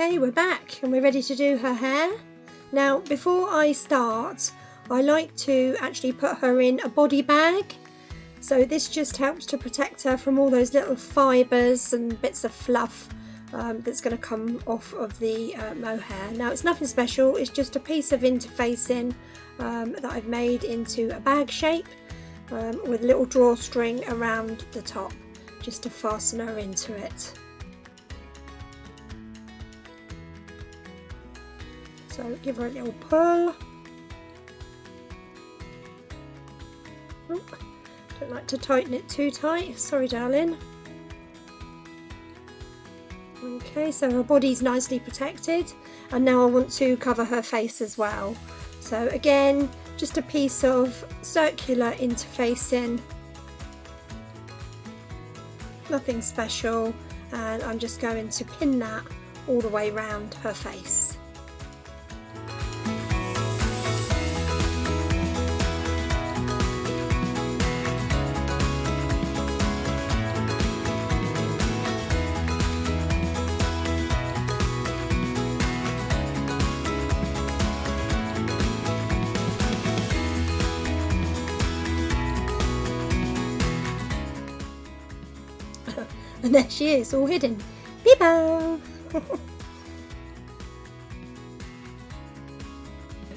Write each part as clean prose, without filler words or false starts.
Okay, we're back and we're ready to do her hair. Now, before I start, I like to actually put her in a body bag. So this just helps to protect her from all those little fibres and bits of fluff that's going to come off of the mohair. Now, it's nothing special, it's just a piece of interfacing that I've made into a bag shape with a little drawstring around the top, just to fasten her into it. So give her a little pull. Oh, don't like to tighten it too tight, sorry darling. Okay, so her body's nicely protected, and now I want to cover her face as well. So again, just a piece of circular interfacing, nothing special, and I'm just going to pin that all the way around her face. And there she is, all hidden. Peebo!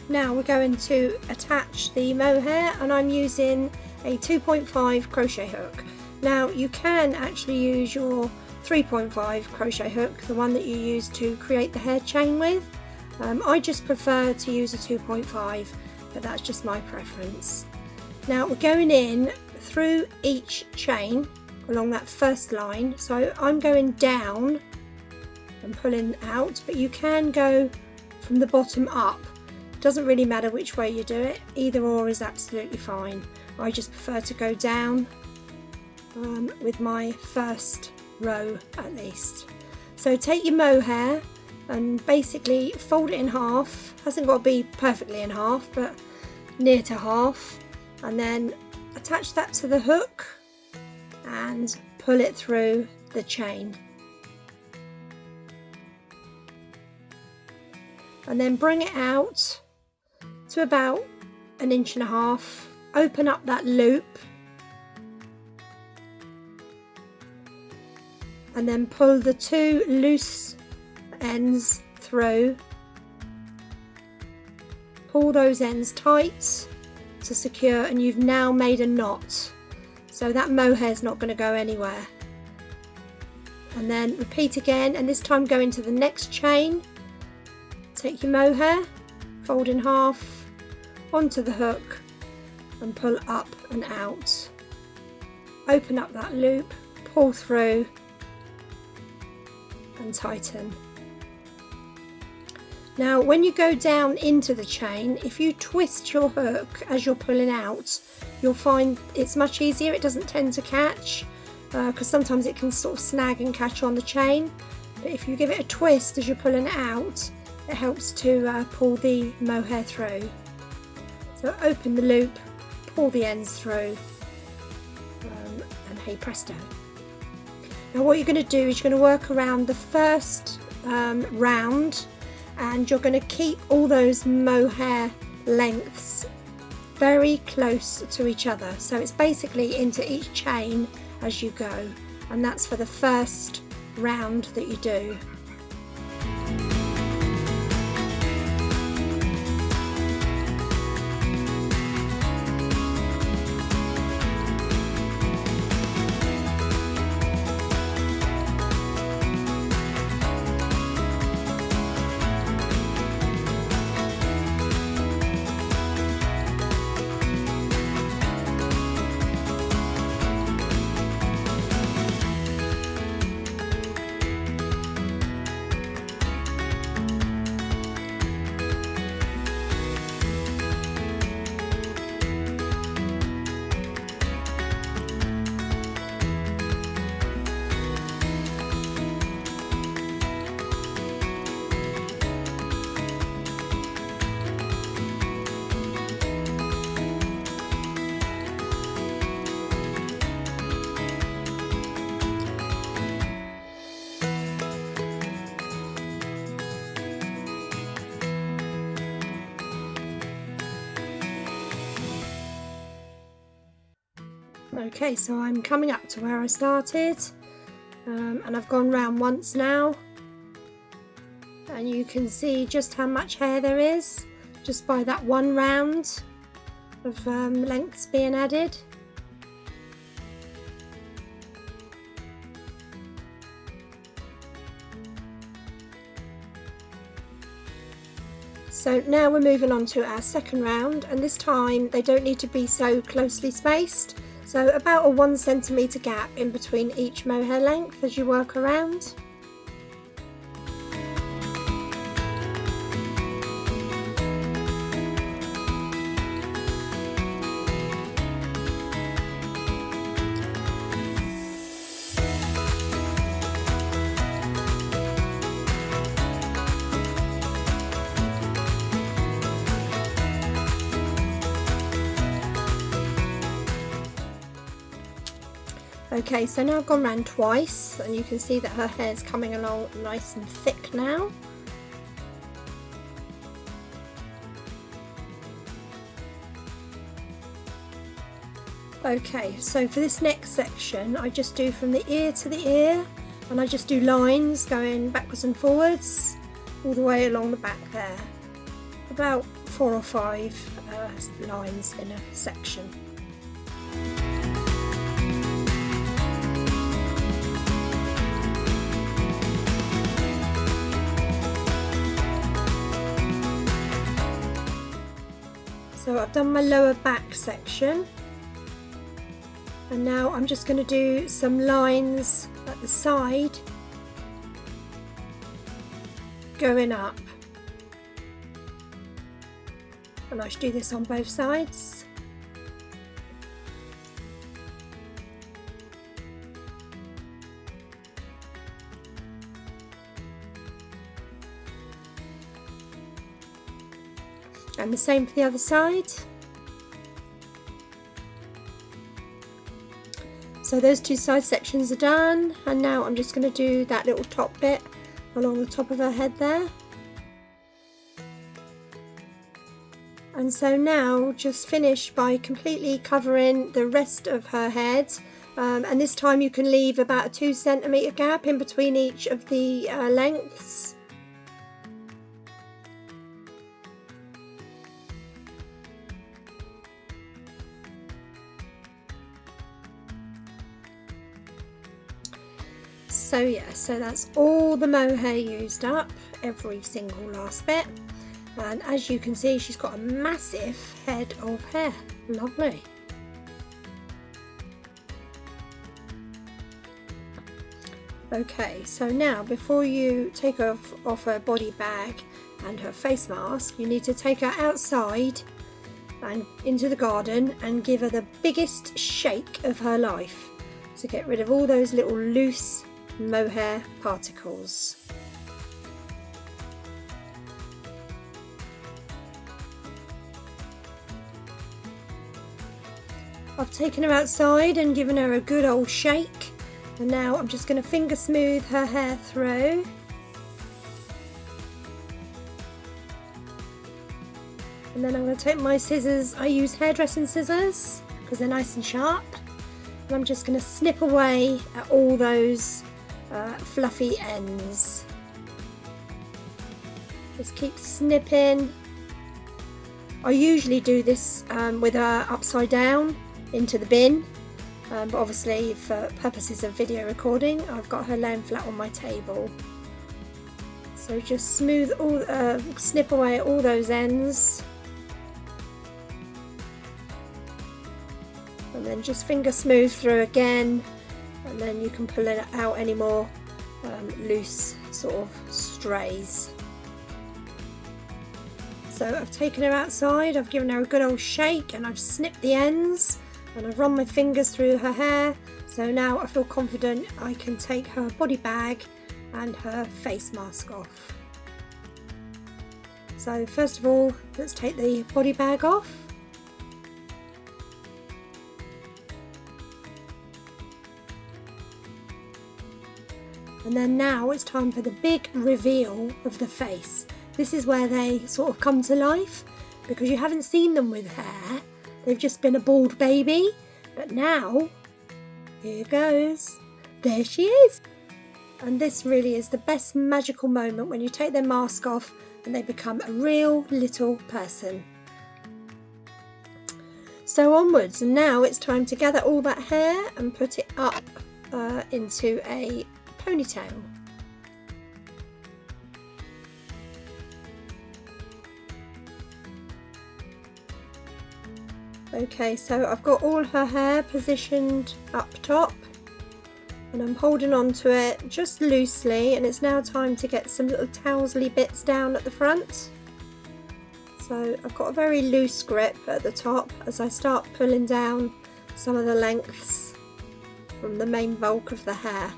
Now we're going to attach the mohair, and I'm using a 2.5 crochet hook. Now you can actually use your 3.5 crochet hook, the one that you use to create the hair chain with. I just prefer to use a 2.5, but that's just my preference. Now we're going in through each chain along that first line, so I'm going down and pulling out, but you can go from the bottom up. It doesn't really matter which way you do it, either or is absolutely fine. I just prefer to go down with my first row at least. So take your mohair and basically fold it in half. Hasn't got to be perfectly in half, but near to half, and then attach that to the hook and pull it through the chain, and then bring it out to about 1.5 inches. Open up that loop and then pull the two loose ends through. Pull those ends tight to secure, and you've now made a knot. So that mohair is not going to go anywhere. And then repeat again, and this time go into the next chain. Take your mohair, fold in half, onto the hook and pull up and out. Open up that loop, pull through and tighten. Now when you go down into the chain, if you twist your hook as you're pulling out, you'll find it's much easier. It doesn't tend to catch because sometimes it can sort of snag and catch on the chain, but if you give it a twist as you're pulling it out, it helps to pull the mohair through. So open the loop, pull the ends through, and hey presto. Now what you're going to do is you're going to work around the first round, and you're going to keep all those mohair lengths very close to each other, so it's basically into each chain as you go, and that's for the first round that you do. Okay, so I'm coming up to where I started, and I've gone round once now, and you can see just how much hair there is just by that one round of lengths being added. So now we're moving on to our second round, and this time they don't need to be so closely spaced, so about a 1 centimetre gap in between each mohair length as you work around. Okay, so now I've gone round twice, and you can see that her hair's coming along nice and thick now. Okay, so for this next section I just do from the ear to the ear, and I just do lines going backwards and forwards all the way along the back there. About 4 or 5 lines in a section. So I've done my lower back section, and now I'm just going to do some lines at the side going up, and I should do this on both sides. And the same for the other side. So those two side sections are done, and now I'm just going to do that little top bit along the top of her head there. And so now just finish by completely covering the rest of her head, and this time you can leave about a 2 centimetre gap in between each of the lengths. So yeah, so that's all the mohair used up, every single last bit, and as you can see she's got a massive head of hair. Lovely. Okay, so now before you take off her body bag and her face mask, you need to take her outside and into the garden and give her the biggest shake of her life to get rid of all those little loose mohair particles. I've taken her outside and given her a good old shake, and now I'm just going to finger smooth her hair through. And then I'm going to take my scissors. I use hairdressing scissors because they're nice and sharp, and I'm just going to snip away at all those fluffy ends. Just keep snipping. I usually do this with her upside down into the bin, but obviously for purposes of video recording I've got her laying flat on my table. So just smooth all, snip away at all those ends, and then just finger smooth through again, and then you can pull it out any more loose sort of strays. So I've taken her outside, I've given her a good old shake, and I've snipped the ends, and I've run my fingers through her hair. So now I feel confident I can take her body bag and her face mask off. So first of all, let's take the body bag off. And then now it's time for the big reveal of the face. This is where they sort of come to life, because you haven't seen them with hair. They've just been a bald baby. But now, here goes. There she is. And this really is the best magical moment when you take their mask off and they become a real little person. So onwards, and now it's time to gather all that hair and put it up into a ponytail. Okay, so I've got all her hair positioned up top and I'm holding on to it just loosely, and it's now time to get some little tously bits down at the front. So I've got a very loose grip at the top as I start pulling down some of the lengths from the main bulk of the hair.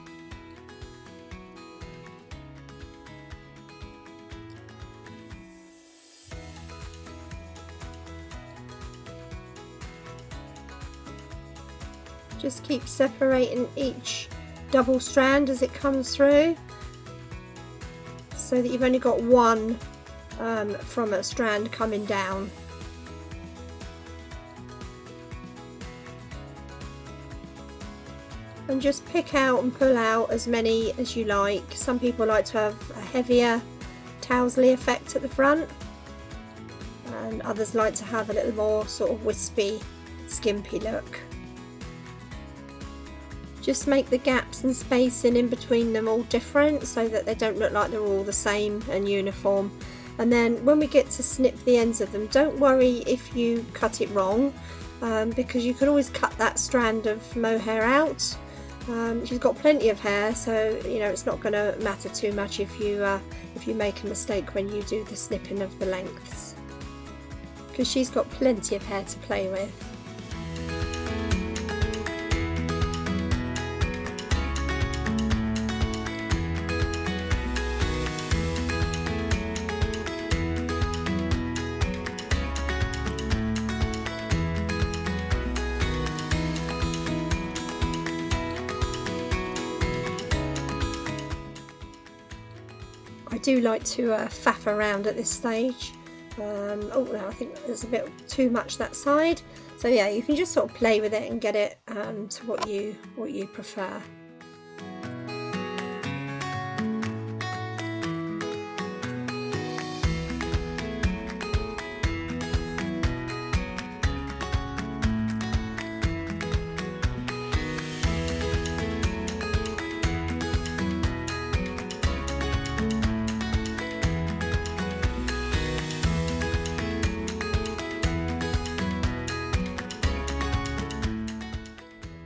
Just keep separating each double strand as it comes through, so that you've only got one from a strand coming down. And just pick out and pull out as many as you like. Some people like to have a heavier tously effect at the front, and others like to have a little more sort of wispy, skimpy look. Just make the gaps and spacing in between them all different so that they don't look like they're all the same and uniform. And then when we get to snip the ends of them, don't worry if you cut it wrong, because you can always cut that strand of mohair out. She's got plenty of hair, so you know it's not going to matter too much if you make a mistake when you do the snipping of the lengths, because she's got plenty of hair to play with. I do like to faff around at this stage. Oh no, I think there's a bit too much that side. So yeah, you can just sort of play with it and get it to what you prefer.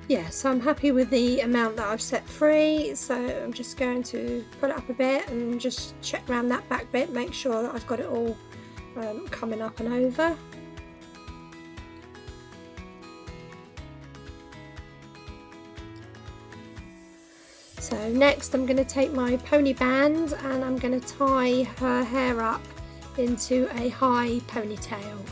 Yeah, so I'm happy with the amount that I've set free, so I'm just going to pull it up a bit and just check around that back bit, make sure that I've got it all coming up and over. So next I'm going to take my pony band and I'm going to tie her hair up into a high ponytail.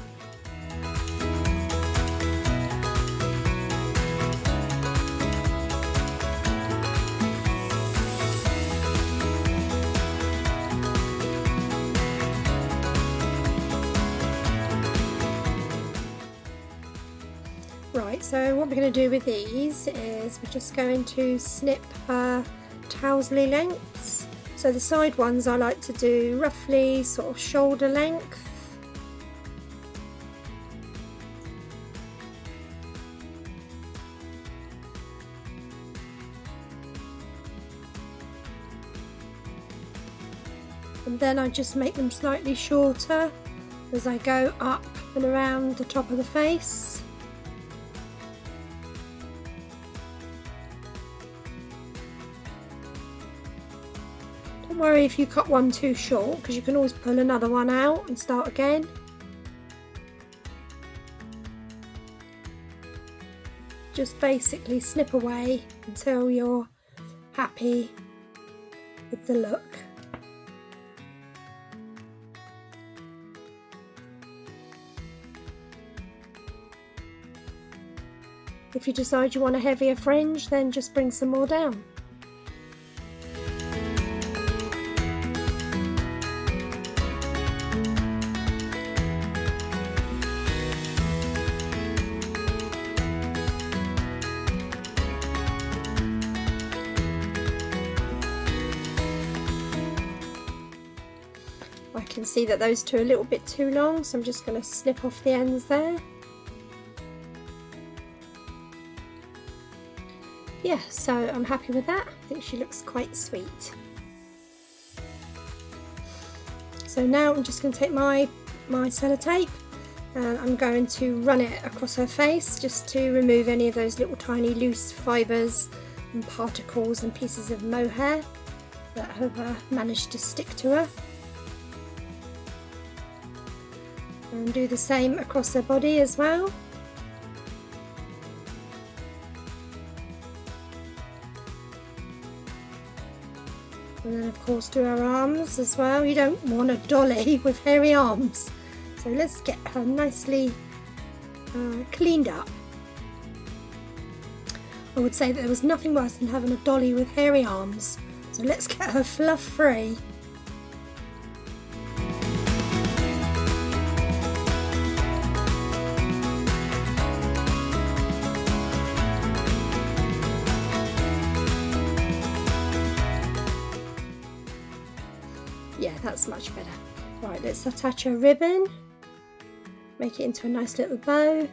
Right, so what we're going to do with these is we're just going to snip her tously lengths. So the side ones I like to do roughly sort of shoulder length. And then I just make them slightly shorter as I go up and around the top of the face. Don't worry if you cut one too short, because you can always pull another one out and start again. Just basically snip away until you're happy with the look. If you decide you want a heavier fringe, then just bring some more down. I can see that those two are a little bit too long, so I'm just going to snip off the ends there. Yeah, so I'm happy with that. I think she looks quite sweet. So now I'm just going to take my sellotape and I'm going to run it across her face just to remove any of those little tiny loose fibres and particles and pieces of mohair that have managed to stick to her. And do the same across her body as well. And then of course do her arms as well. You don't want a dolly with hairy arms. So let's get her nicely cleaned up. I would say that there was nothing worse than having a dolly with hairy arms. So let's get her fluff free. Yeah, that's much better. Right, let's attach a ribbon, make it into a nice little bow.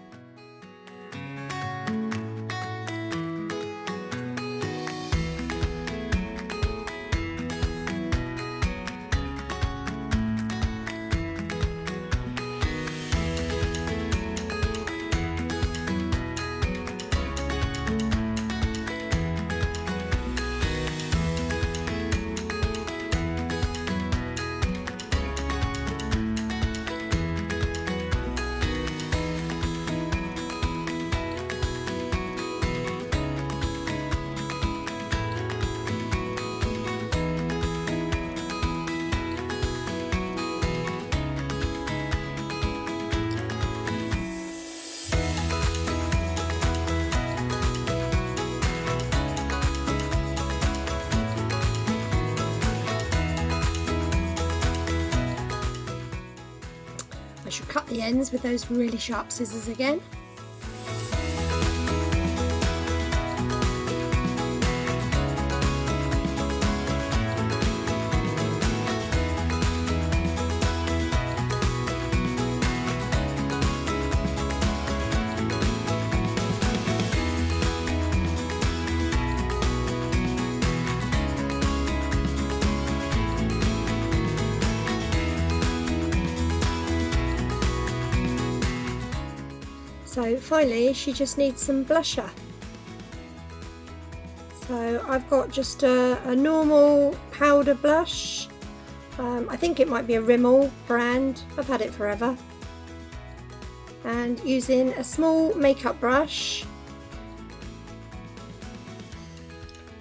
I should cut the ends with those really sharp scissors again. So finally she just needs some blusher. So I've got just a normal powder blush. I think it might be a Rimmel brand, I've had it forever. And using a small makeup brush.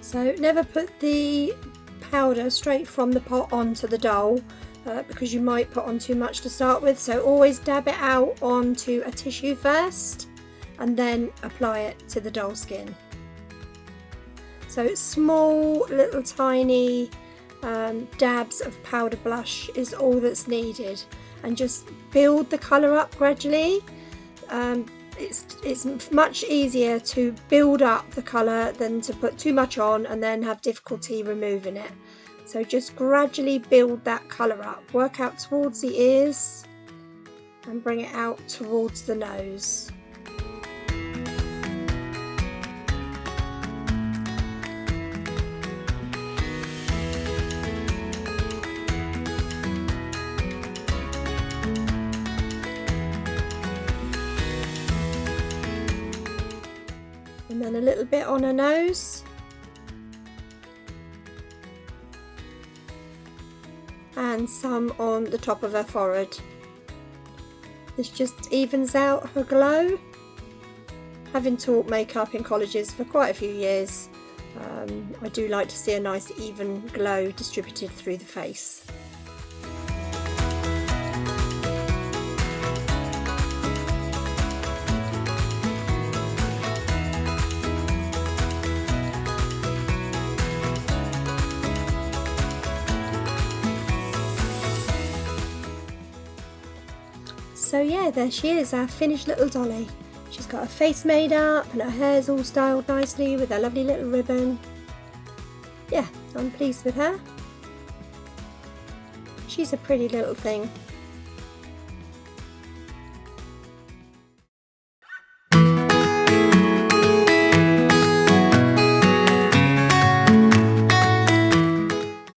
So never put the powder straight from the pot onto the doll. Because you might put on too much to start with, so always dab it out onto a tissue first and then apply it to the doll skin. So small little tiny dabs of powder blush is all that's needed, and just build the colour up gradually. It's much easier to build up the colour than to put too much on and then have difficulty removing it. So just gradually build that colour up. Work out towards the ears and bring it out towards the nose. And then a little bit on her nose. And some on the top of her forehead. This just evens out her glow. Having taught makeup in colleges for quite a few years, I do like to see a nice even glow distributed through the face. So yeah, there she is, our finished little dolly. She's got her face made up and her hair's all styled nicely with her lovely little ribbon. Yeah, I'm pleased with her. She's a pretty little thing.